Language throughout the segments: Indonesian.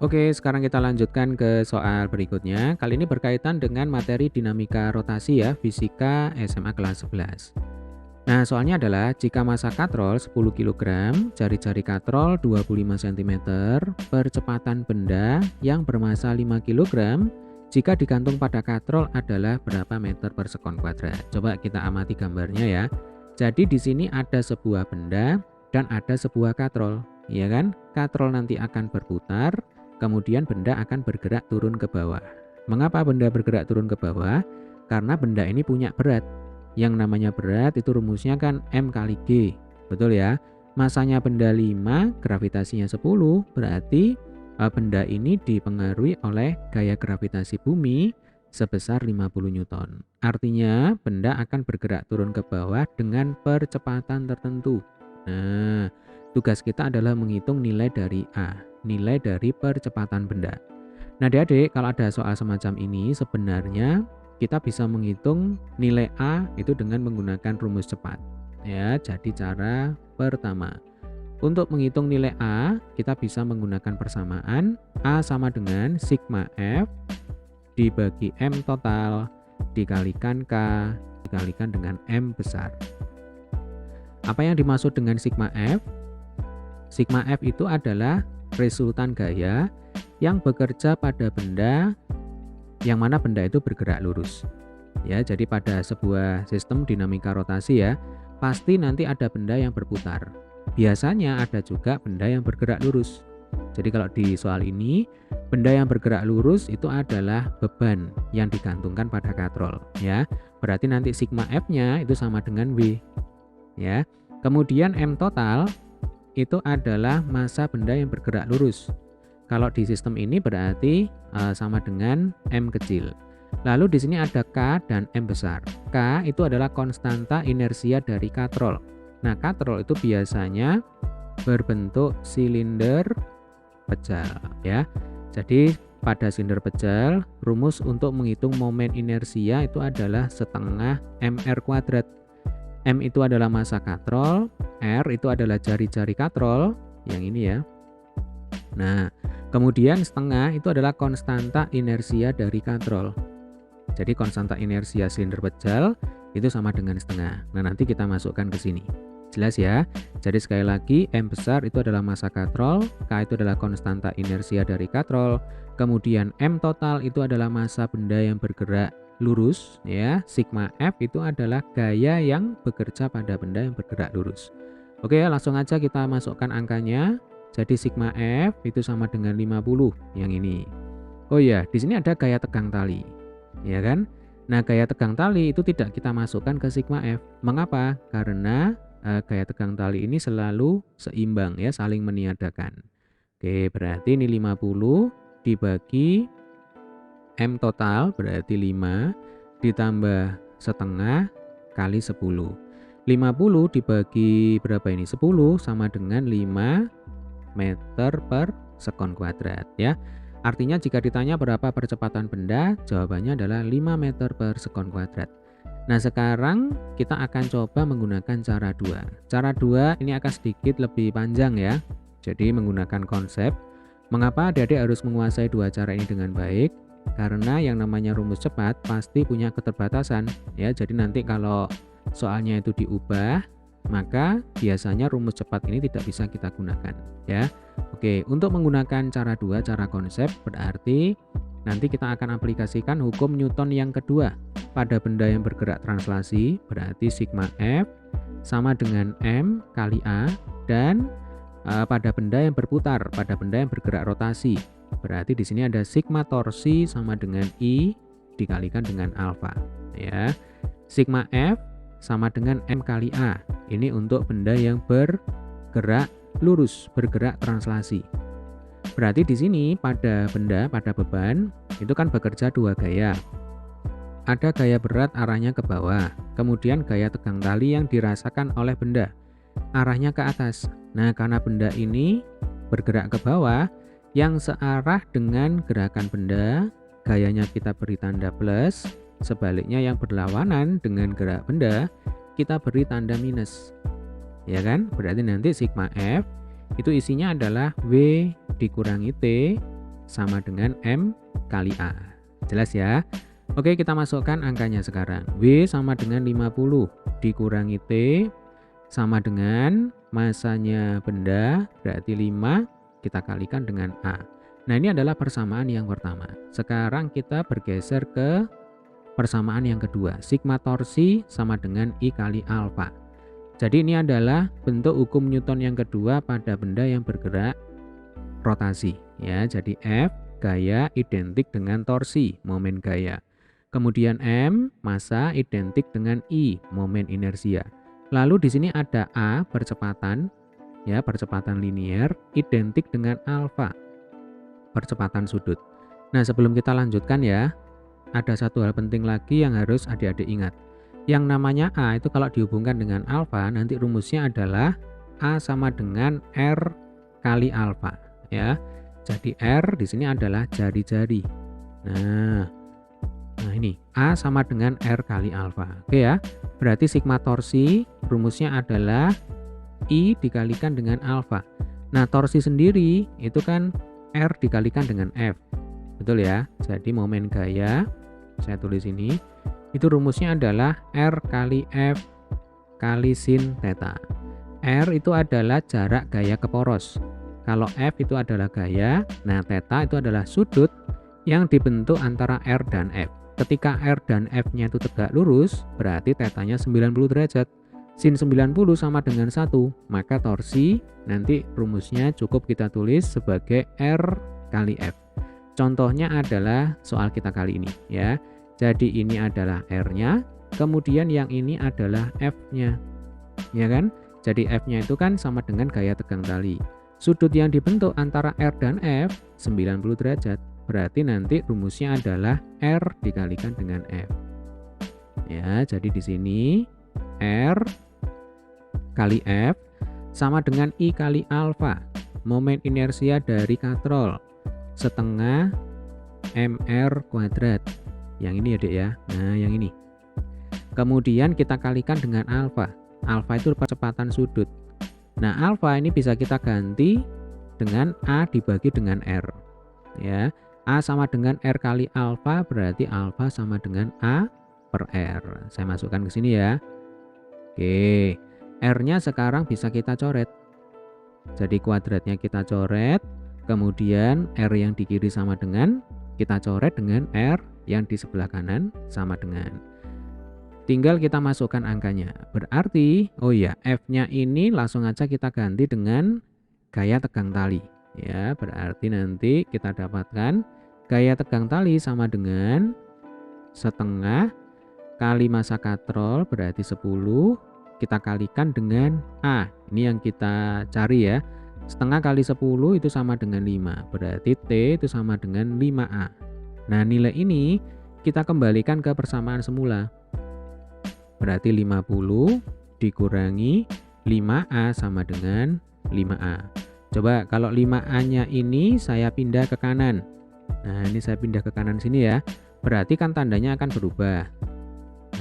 Oke, sekarang kita lanjutkan ke soal berikutnya. Kali ini berkaitan dengan materi dinamika rotasi ya, fisika SMA kelas 11. Nah, soalnya adalah jika massa katrol 10 kilogram, jari-jari katrol 25 cm, percepatan benda yang bermassa 5 kilogram, jika digantung pada katrol adalah berapa meter per sekon kuadrat. Coba kita amati gambarnya ya. Jadi di sini ada sebuah benda dan ada sebuah katrol, ya kan? Katrol nanti akan berputar, kemudian benda akan bergerak turun ke bawah. Mengapa benda bergerak turun ke bawah? Karena benda ini punya berat. Yang namanya berat itu rumusnya kan M kali G. Betul ya? Masanya benda 5, gravitasinya 10, berarti benda ini dipengaruhi oleh gaya gravitasi bumi sebesar 50 Newton. Artinya benda akan bergerak turun ke bawah dengan percepatan tertentu. Nah, tugas kita adalah menghitung nilai dari A, nilai dari percepatan benda. Nah, adik-adik, kalau ada soal semacam ini sebenarnya kita bisa menghitung nilai A itu dengan menggunakan rumus cepat. Ya, jadi cara pertama. Untuk menghitung nilai A, kita bisa menggunakan persamaan A sama dengan sigma F dibagi M total dikalikan K dikalikan dengan M besar. Apa yang dimaksud dengan sigma F? Sigma F itu adalah resultan gaya yang bekerja pada benda yang mana benda itu bergerak lurus. Ya, jadi pada sebuah sistem dinamika rotasi ya, pasti nanti ada benda yang berputar. Biasanya ada juga benda yang bergerak lurus. Jadi kalau di soal ini, benda yang bergerak lurus itu adalah beban yang digantungkan pada katrol, ya. Berarti nanti sigma F-nya itu sama dengan W. Ya. Kemudian M total itu adalah massa benda yang bergerak lurus. Kalau di sistem ini berarti sama dengan M kecil. Lalu di sini ada K dan M besar. K itu adalah konstanta inersia dari katrol. Nah, katrol itu biasanya berbentuk silinder pecah ya. Jadi pada silinder pecah, rumus untuk menghitung momen inersia itu adalah setengah mr kuadrat. M itu adalah massa katrol, R itu adalah jari-jari katrol, yang ini ya. Nah, kemudian setengah itu adalah konstanta inersia dari katrol. Jadi konstanta inersia silinder pecah itu sama dengan setengah. Nah, nanti kita masukkan ke sini. Jelas ya? Jadi sekali lagi M besar itu adalah massa katrol, K itu adalah konstanta inersia dari katrol, kemudian M total itu adalah massa benda yang bergerak lurus ya. Sigma F itu adalah gaya yang bekerja pada benda yang bergerak lurus. Oke, langsung aja kita masukkan angkanya. Jadi sigma F itu sama dengan 50 yang ini. Oh iya, di sini ada gaya tegang tali. Ya kan? Nah, gaya tegang tali itu tidak kita masukkan ke sigma F. Mengapa? Karena gaya tegang tali ini selalu seimbang ya, saling meniadakan. Oke, berarti ini 50 dibagi M total berarti 5 ditambah setengah kali 10. 50 dibagi berapa ini? 10 sama dengan 5 meter per sekon kuadrat ya. Artinya jika ditanya berapa percepatan benda, jawabannya adalah 5 meter per sekon kuadrat. Nah, sekarang kita akan coba menggunakan cara 2. Cara 2 ini akan sedikit lebih panjang ya. Jadi menggunakan konsep. Mengapa adik-adik harus menguasai dua cara ini dengan baik? Karena yang namanya rumus cepat pasti punya keterbatasan ya. Jadi nanti kalau soalnya itu diubah, maka biasanya rumus cepat ini tidak bisa kita gunakan ya. Oke, untuk menggunakan cara 2, cara konsep, berarti nanti kita akan aplikasikan hukum Newton yang kedua pada benda yang bergerak translasi, berarti sigma F sama dengan M kali A, dan pada benda yang berputar, pada benda yang bergerak rotasi, berarti di sini ada sigma torsi sama dengan I dikalikan dengan alfa ya. Sigma F sama dengan M kali A. Ini untuk benda yang bergerak lurus, bergerak translasi. Berarti di sini pada benda, pada beban, itu kan bekerja dua gaya. Ada gaya berat arahnya ke bawah, kemudian gaya tegang tali yang dirasakan oleh benda, arahnya ke atas. Nah, karena benda ini bergerak ke bawah, yang searah dengan gerakan benda, gayanya kita beri tanda plus, sebaliknya yang berlawanan dengan gerak benda, kita beri tanda minus. Ya kan? Berarti nanti sigma F itu isinya adalah W dikurangi T sama dengan M kali A. Jelas ya? Oke, kita masukkan angkanya sekarang. W sama dengan 50 dikurangi T sama dengan masanya benda, berarti 5 kita kalikan dengan A. Nah, ini adalah persamaan yang pertama. Sekarang kita bergeser ke persamaan yang kedua. Sigma torsi sama dengan I kali alfa. Jadi ini adalah bentuk hukum Newton yang kedua pada benda yang bergerak rotasi. Ya, jadi F gaya identik dengan torsi, momen gaya. Kemudian M massa identik dengan I, momen inersia. Lalu di sini ada A percepatan, ya percepatan linier identik dengan alfa, percepatan sudut. Nah, sebelum kita lanjutkan ya, ada satu hal penting lagi yang harus adik-adik ingat. Yang namanya A itu kalau dihubungkan dengan alfa, nanti rumusnya adalah A sama dengan R kali alfa, ya. Jadi R di sini adalah jari-jari. Nah, ini A sama dengan R kali alfa. Oke ya. Berarti sigma torsi rumusnya adalah I dikalikan dengan alfa. Nah, torsi sendiri itu kan R dikalikan dengan F. Betul ya? Jadi momen gaya, saya tulis ini, itu rumusnya adalah R kali F kali sin theta. R itu adalah jarak gaya ke poros. Kalau F itu adalah gaya, nah theta itu adalah sudut yang dibentuk antara R dan F. Ketika R dan F-nya itu tegak lurus, berarti tetanya 90 derajat. Sin 90 sama dengan 1, maka torsi nanti rumusnya cukup kita tulis sebagai R kali F. Contohnya adalah soal kita kali ini ya. Jadi ini adalah R-nya, kemudian yang ini adalah F-nya. Ya kan? Jadi F-nya itu kan sama dengan gaya tegang tali. Sudut yang dibentuk antara R dan F 90 derajat. Berarti nanti rumusnya adalah R dikalikan dengan F. Ya, jadi di sini R kali F sama dengan I kali alfa. Momen inersia dari katrol setengah mr kuadrat. Yang ini ya Dek ya. Nah, yang ini. Kemudian kita kalikan dengan alfa. Alfa itu percepatan sudut. Nah, alfa ini bisa kita ganti dengan A dibagi dengan R. Ya. A sama dengan R kali alfa, berarti alfa sama dengan A per R. Saya masukkan ke sini ya. Oke, R-nya sekarang bisa kita coret. Jadi kuadratnya kita coret, kemudian R yang di kiri sama dengan, kita coret dengan R yang di sebelah kanan sama dengan. Tinggal kita masukkan angkanya. Berarti, oh ya, F-nya ini langsung aja kita ganti dengan gaya tegang tali. Ya, berarti nanti kita dapatkan gaya tegang tali sama dengan setengah kali massa katrol berarti 10, kita kalikan dengan A. Ini yang kita cari ya. Setengah kali 10 itu sama dengan 5, berarti T itu sama dengan 5A. Nah, nilai ini kita kembalikan ke persamaan semula. Berarti 50 dikurangi 5A sama dengan 5A. Coba kalau 5A-nya ini saya pindah ke kanan. Nah, ini saya pindah ke kanan sini ya. Berarti kan tandanya akan berubah.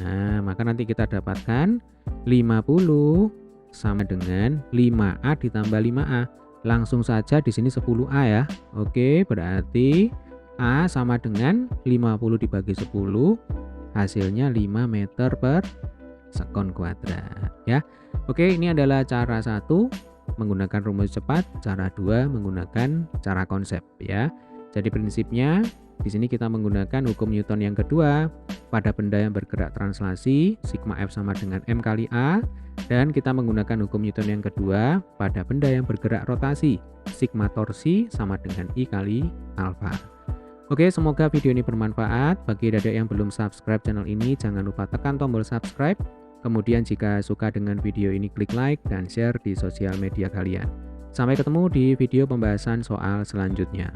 Nah, maka nanti kita dapatkan 50 sama dengan 5A ditambah 5A. Langsung saja di sini 10A ya. Oke, berarti A sama dengan 50 dibagi 10, hasilnya 5 meter per sekon kuadrat ya. Oke, ini adalah cara 1 menggunakan rumus cepat, cara 2 menggunakan cara konsep ya. Jadi prinsipnya di sini kita menggunakan hukum Newton yang kedua pada benda yang bergerak translasi, sigma F sama dengan M kali A, dan kita menggunakan hukum Newton yang kedua pada benda yang bergerak rotasi, sigma torsi sama dengan I kali alfa. Oke, semoga video ini bermanfaat. Bagi adik yang belum subscribe channel ini, jangan lupa tekan tombol subscribe. Kemudian jika suka dengan video ini, klik like dan share di sosial media kalian. Sampai ketemu di video pembahasan soal selanjutnya.